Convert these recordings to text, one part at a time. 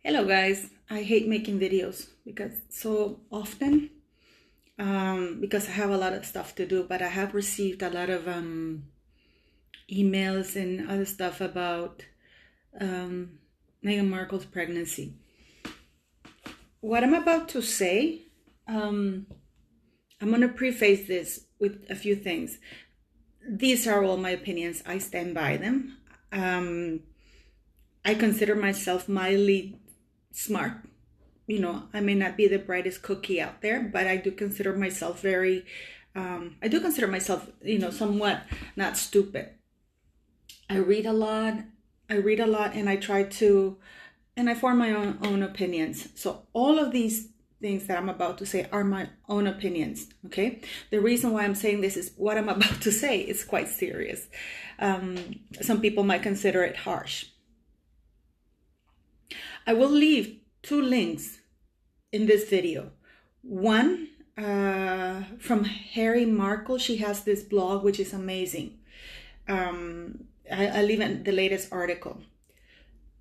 Hello guys, I hate making videos because so often because I have a lot of stuff to do, but I have received a lot of emails and other stuff about Meghan Markle's pregnancy. What I'm about to say, I'm going to preface this with a few things. These are all my opinions. I stand by them. I consider myself mildly smart. You know, I may not be the brightest cookie out there, but I do consider myself somewhat not stupid. I read a lot, and I form my own opinions. So all of these things that I'm about to say are my own opinions, okay? The reason why I'm saying this is what I'm about to say is quite serious. Some people might consider it harsh. I will leave two links in this video. One from Harry Markle. She has this blog, which is amazing. I leave in the latest article.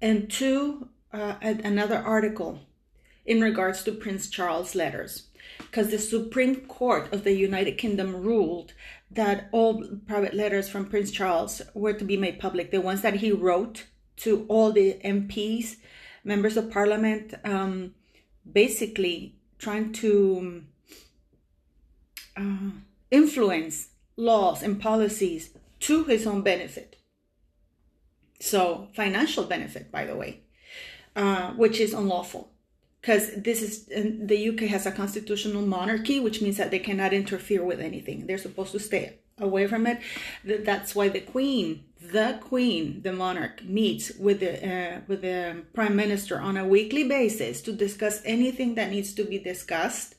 And two, another article in regards to Prince Charles' letters. Because the Supreme Court of the United Kingdom ruled that all private letters from Prince Charles were to be made public. The ones that he wrote to all the MPs, members of parliament, basically trying to influence laws and policies to his own benefit. So financial benefit, by the way, which is unlawful. Because the UK has a constitutional monarchy, which means that they cannot interfere with anything. They're supposed to stay away from it. That's why the Queen, the monarch, meets with the Prime Minister on a weekly basis to discuss anything that needs to be discussed.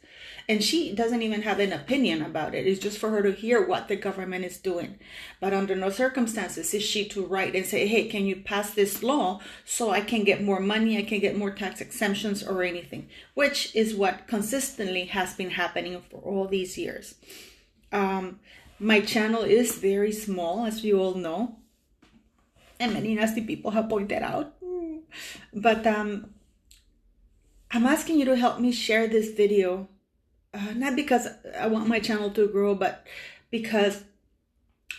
And she doesn't even have an opinion about it. It's just for her to hear what the government is doing. But under no circumstances is she to write and say, hey, can you pass this law so I can get more money, I can get more tax exemptions or anything, which is what consistently has been happening for all these years. My channel is very small, as you all know, and many nasty people have pointed out. But I'm asking you to help me share this video. Not because I want my channel to grow, but because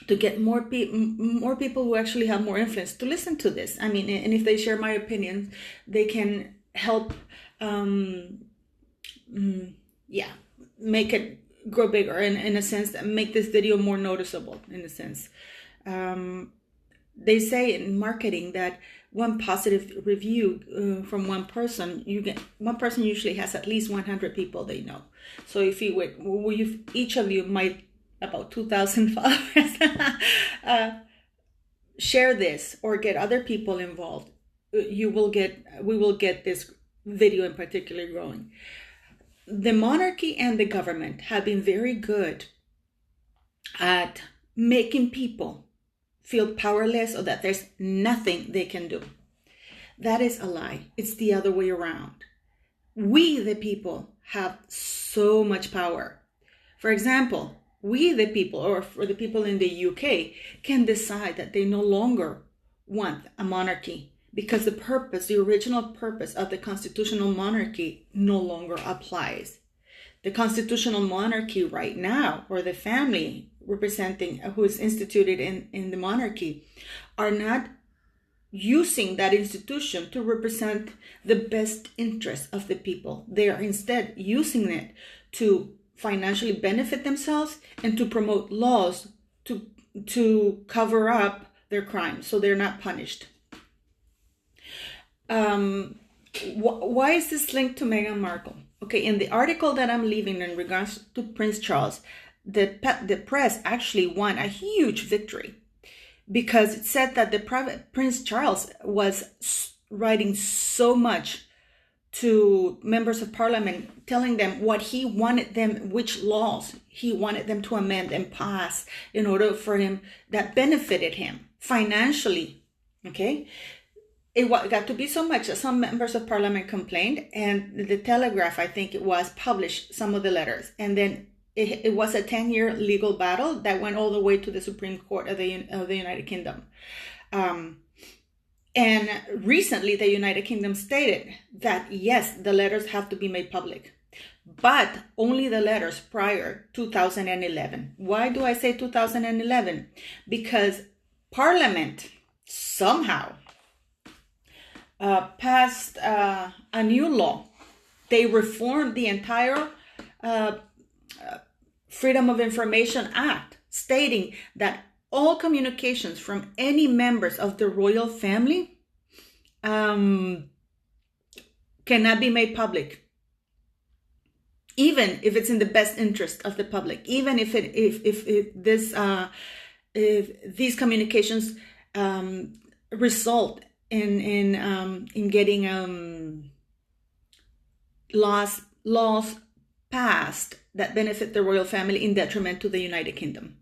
to get more people who actually have more influence to listen to this. I mean, and if they share my opinions, they can help, make it grow bigger, and in a sense, make this video more noticeable, in a sense. They say in marketing that one positive review from one person usually has at least 100 people they know. So if each of you might, about 2,000 followers, share this or get other people involved, we will get this video in particular growing. The monarchy and the government have been very good at making people feel powerless or that there's nothing they can do. That is a lie. It's the other way around. We, the people, have so much power. For example, we, the people, or for the people in the UK, can decide that they no longer want a monarchy because the original purpose of the constitutional monarchy no longer applies. The constitutional monarchy right now, or the family representing who is instituted in the monarchy, are not using that institution to represent the best interests of the people. They are instead using it to financially benefit themselves and to promote laws to cover up their crimes so they're not punished. Why is this linked to Meghan Markle? Okay, in the article that I'm leaving in regards to Prince Charles, the press actually won a huge victory because it said that the private Prince Charles was writing so much to members of parliament, telling them what he wanted them, which laws he wanted them to amend and pass in order for him that benefited him financially. Okay. It got to be so much that some members of parliament complained, and the Telegraph, I think it was, published some of the letters. And then it was a 10-year legal battle that went all the way to the Supreme Court of the United Kingdom. And recently, the United Kingdom stated that, yes, the letters have to be made public, but only the letters prior 2011. Why do I say 2011? Because Parliament somehow passed a new law. They reformed the entire Freedom of Information Act, stating that all communications from any members of the royal family cannot be made public, even if it's in the best interest of the public, even if these communications result in getting laws passed that benefit the royal family in detriment to the United Kingdom.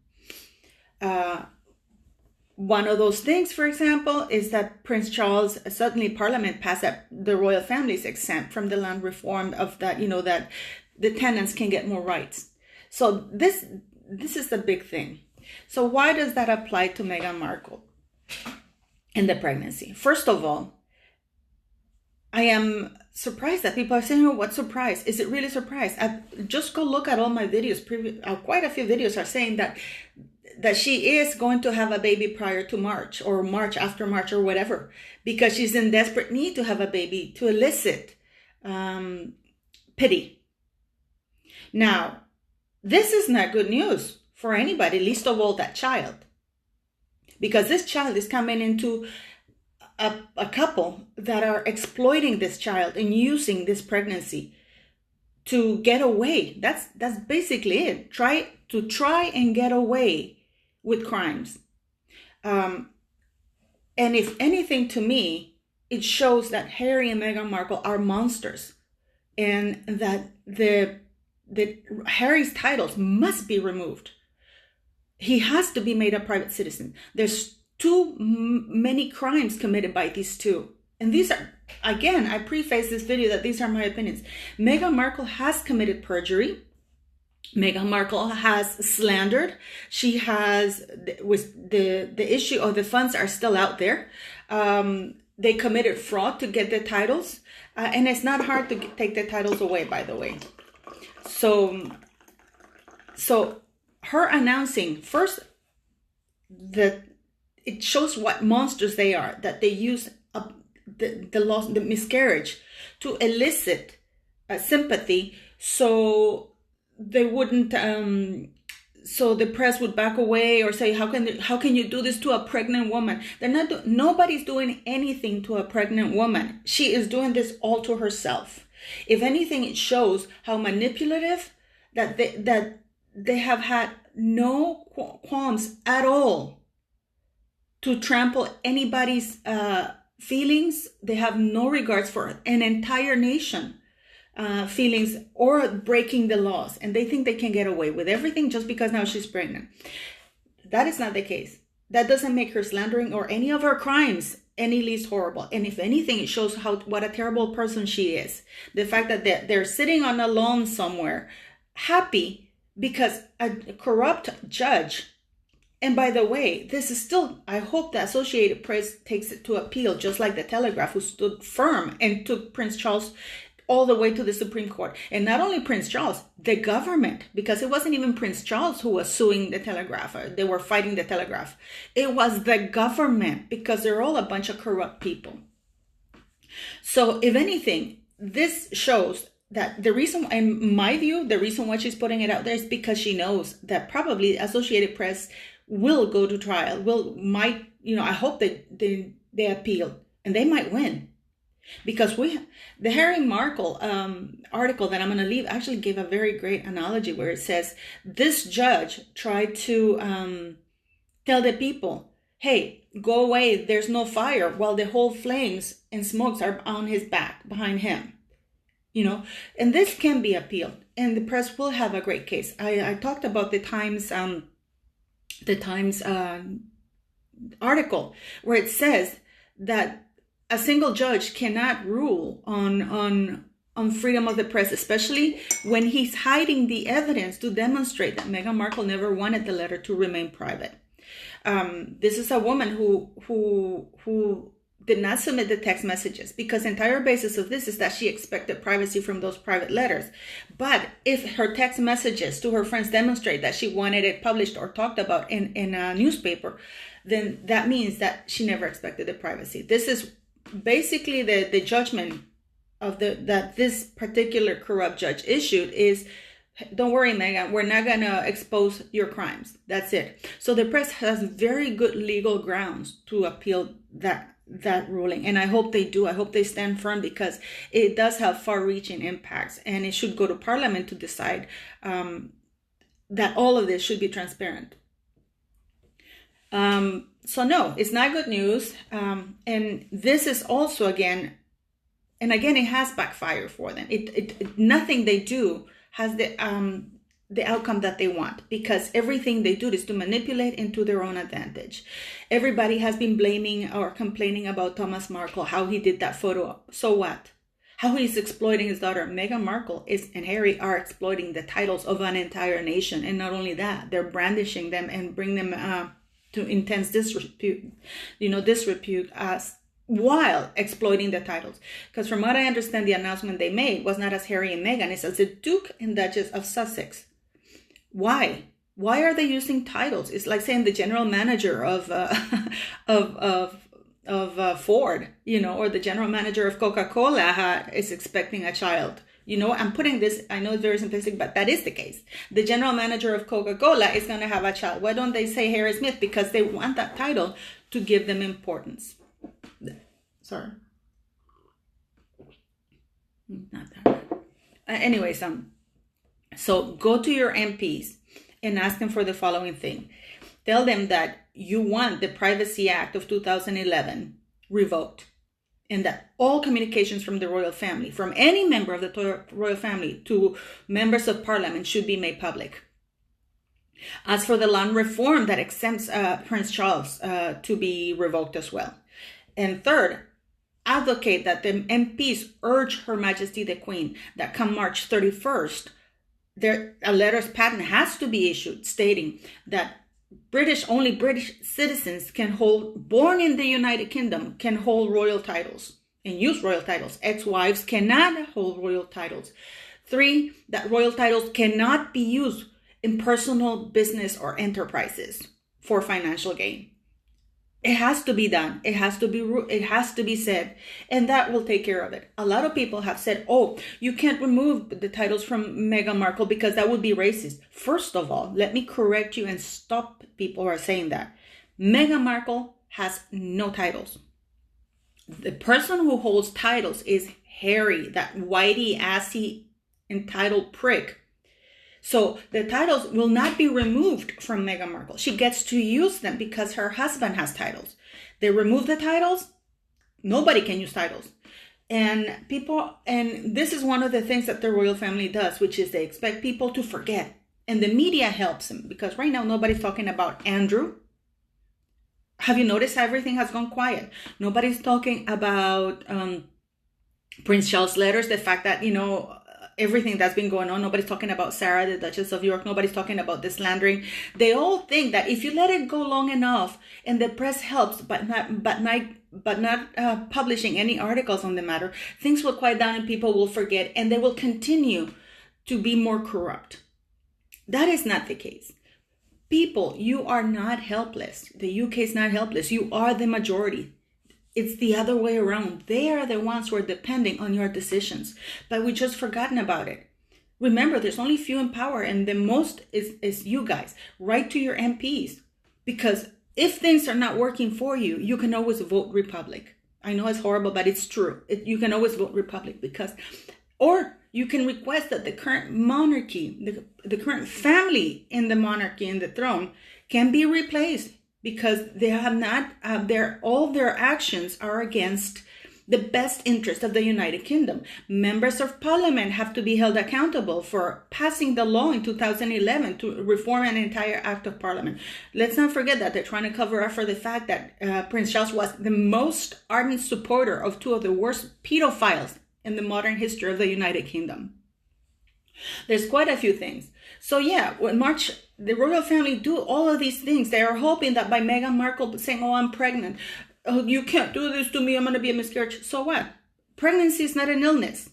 One of those things, for example, is that Prince Charles, certainly Parliament passed that the royal family is exempt from the land reform of that, that the tenants can get more rights. So this is the big thing. So why does that apply to Meghan Markle and the pregnancy? First of all, I am surprised that people are saying, "Oh, what surprise? Is it really surprise?" Just go look at all my videos. Quite a few videos are saying that she is going to have a baby prior to March, or March after March, or whatever, because she's in desperate need to have a baby to elicit pity. Now, this is not good news for anybody, least of all that child, because this child is coming into a couple that are exploiting this child and using this pregnancy to get away. That's basically it. Try and get away with crimes. And if anything, to me, it shows that Harry and Meghan Markle are monsters, and that the Harry's titles must be removed. He has to be made a private citizen. There's too many crimes committed by these two. And these are, again, I preface this video that these are my opinions. Meghan Markle has committed perjury. Meghan Markle has slandered. She has, with the issue of the funds are still out there. They committed fraud to get the titles. And it's not hard to take the titles away, by the way. So her announcing first that it shows what monsters they are, that they use the miscarriage to elicit sympathy, so they wouldn't, so the press would back away or say, how can you do this to a pregnant woman? Nobody's doing anything to a pregnant woman. She is doing this all to herself. If anything, it shows how manipulative that they have had no qualms at all to trample anybody's feelings. They have no regards for an entire nation feelings or breaking the laws. And they think they can get away with everything just because now she's pregnant. That is not the case. That doesn't make her slandering or any of her crimes any least horrible. And if anything, it shows what a terrible person she is. The fact that they're sitting on a lawn somewhere, happy because a corrupt judge. And by the way, this is still, I hope the Associated Press takes it to appeal, just like the Telegraph, who stood firm and took Prince Charles all the way to the Supreme Court. And not only Prince Charles, the government, because it wasn't even Prince Charles who was suing the Telegraph, or they were fighting the Telegraph. It was the government, because they're all a bunch of corrupt people. So if anything, this shows that the reason, in my view, the reason why she's putting it out there is because she knows that probably Associated Press will go to trial, I hope that they appeal, and they might win. Because the Harry Markle article that I'm going to leave actually gave a very great analogy where it says this judge tried to tell the people, hey, go away, there's no fire, while the whole flames and smokes are on his back, behind him. And this can be appealed, and the press will have a great case. I talked about the Times article where it says that a single judge cannot rule on freedom of the press, especially when he's hiding the evidence to demonstrate that Meghan Markle never wanted the letter to remain private. This is a woman who did not submit the text messages, because the entire basis of this is that she expected privacy from those private letters. But if her text messages to her friends demonstrate that she wanted it published or talked about in a newspaper, then that means that she never expected the privacy. This is basically the judgment of that this particular corrupt judge issued is, don't worry, Meghan, we're not going to expose your crimes. That's it. So the press has very good legal grounds to appeal that ruling. And I hope they do. I hope they stand firm, because it does have far-reaching impacts, and it should go to Parliament to decide that all of this should be transparent. So no, it's not good news. And this is also, again, it has backfired for them. Nothing they do has the outcome that they want, because everything they do is to manipulate into their own advantage. Everybody has been blaming or complaining about Thomas Markle, how he did that photo up. So what? How he's exploiting his daughter. Meghan Markle and Harry are exploiting the titles of an entire nation. And not only that, they're brandishing them and bring them to intense disrepute as while exploiting the titles. Because from what I understand, the announcement they made was not as Harry and Meghan, it's as the Duke and Duchess of Sussex. Why? Why are they using titles? It's like saying the general manager of Ford, or the general manager of Coca-Cola is expecting a child. I'm putting this, I know it's very simplistic, but that is the case. The general manager of Coca-Cola is going to have a child. Why don't they say Harry Smith? Because they want that title to give them importance. Sorry. Not that. Anyways, so go to your MPs and ask them for the following thing. Tell them that you want the Privacy Act of 2011 revoked, and that all communications from the royal family, from any member of the royal family to members of Parliament, should be made public. As for the land reform that exempts Prince Charles to be revoked as well. And third, advocate that the MPs urge Her Majesty the Queen that come March 31st, a letters patent has to be issued stating that only British citizens born in the United Kingdom can hold royal titles and use royal titles. Ex-wives cannot hold royal titles. 3, that royal titles cannot be used in personal business or enterprises for financial gain. It has to be done. It has to be said, and that will take care of it. A lot of people have said, oh, you can't remove the titles from Meghan Markle because that would be racist. First of all, let me correct you and stop people who are saying that. Meghan Markle has no titles. The person who holds titles is Harry, that whitey, assy, entitled prick. So the titles will not be removed from Meghan Markle. She gets to use them because her husband has titles. They remove the titles, nobody can use titles. And this is one of the things that the royal family does, which is they expect people to forget. And the media helps them, because right now nobody's talking about Andrew. Have you noticed how everything has gone quiet? Nobody's talking about Prince Charles' letters, the fact that, everything that's been going on. Nobody's talking about Sarah, the Duchess of York. Nobody's talking about the slandering. They all think that if you let it go long enough and the press helps, but not publishing any articles on the matter, things will quiet down and people will forget, and they will continue to be more corrupt. That is not the case. People, you are not helpless. The UK is not helpless. You are the majority. It's the other way around. They are the ones who are depending on your decisions, but we just forgotten about it. Remember, there's only few in power, and the most is you guys. Write to your MPs, because if things are not working for you, you can always vote Republic. I know it's horrible, but it's true. You can always vote Republic or you can request that the current monarchy, the current family in the monarchy and the throne can be replaced, because they have not, all their actions are against the best interest of the United Kingdom. Members of Parliament have to be held accountable for passing the law in 2011 to reform an entire Act of Parliament. Let's not forget that they're trying to cover up for the fact that Prince Charles was the most ardent supporter of 2 of the worst pedophiles in the modern history of the United Kingdom. There's quite a few things. So yeah, when March, the royal family do all of these things. They are hoping that by Meghan Markle saying, oh, I'm pregnant, oh, you can't do this to me, I'm going to be a miscarriage. So what? Pregnancy is not an illness.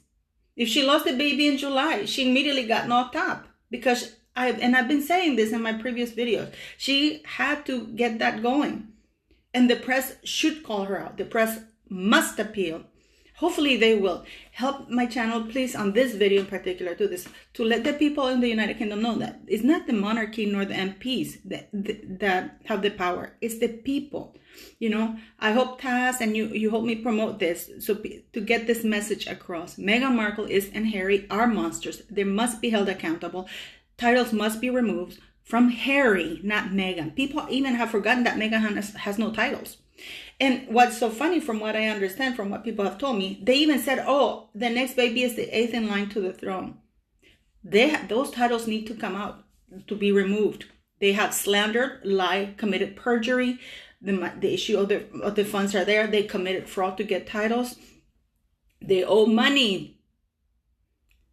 If she lost a baby in July, she immediately got knocked up because I've been saying this in my previous videos. She had to get that going. And the press should call her out. The press must appeal. Hopefully they will. Help my channel, please, on this video in particular, to let the people in the United Kingdom know that it's not the monarchy nor the MPs that have the power. It's the people. You know, I hope Taz and you help me promote this so to get this message across. Meghan Markle and Harry are monsters. They must be held accountable. Titles must be removed from Harry, not Meghan. People even have forgotten that Meghan has no titles. And what's so funny, from what I understand, from what people have told me, they even said, oh, the next baby is the 8th in line to the throne. Those titles need to come out, to be removed. They have slandered, lied, committed perjury. The issue of the funds are there. They committed fraud to get titles. They owe money.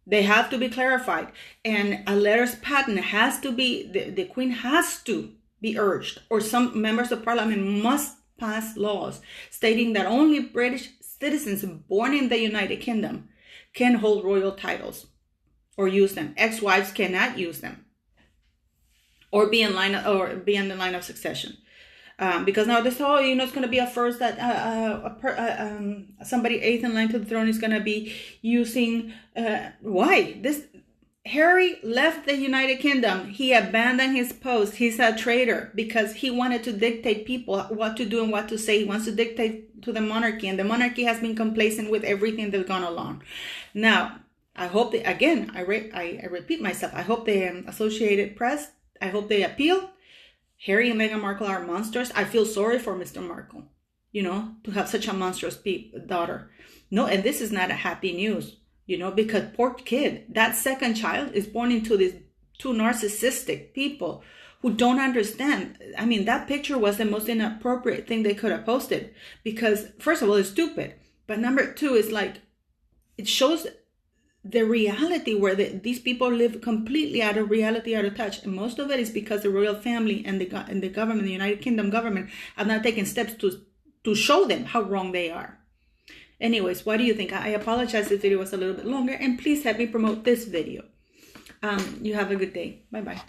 They have to be clarified. And a letters patent has to be, the Queen has to be urged, or some members of Parliament must pass laws stating that only British citizens born in the United Kingdom can hold royal titles or use them. Ex-wives cannot use them or be in the line of succession. Because now this whole, it's going to be a first that somebody 8th in line to the throne is going to be using. Why? Harry left the United Kingdom. He abandoned his post. He's a traitor because he wanted to dictate people what to do and what to say. He wants to dictate to the monarchy, and the monarchy has been complacent with everything that's gone along. Now, I hope I repeat myself. I hope the Associated Press, I hope they appeal. Harry and Meghan Markle are monsters. I feel sorry for Mr. Markle, to have such a monstrous daughter. No, and this is not a happy news, because poor kid, that second child is born into these two narcissistic people who don't understand. I mean, that picture was the most inappropriate thing they could have posted because, first of all, it's stupid. But number two is like, it shows the reality where these people live completely out of reality, out of touch. And most of it is because the royal family and the government, the United Kingdom government, have not taken steps to show them how wrong they are. Anyways, what do you think? I apologize if the video was a little bit longer, and please help me promote this video. You have a good day. Bye-bye.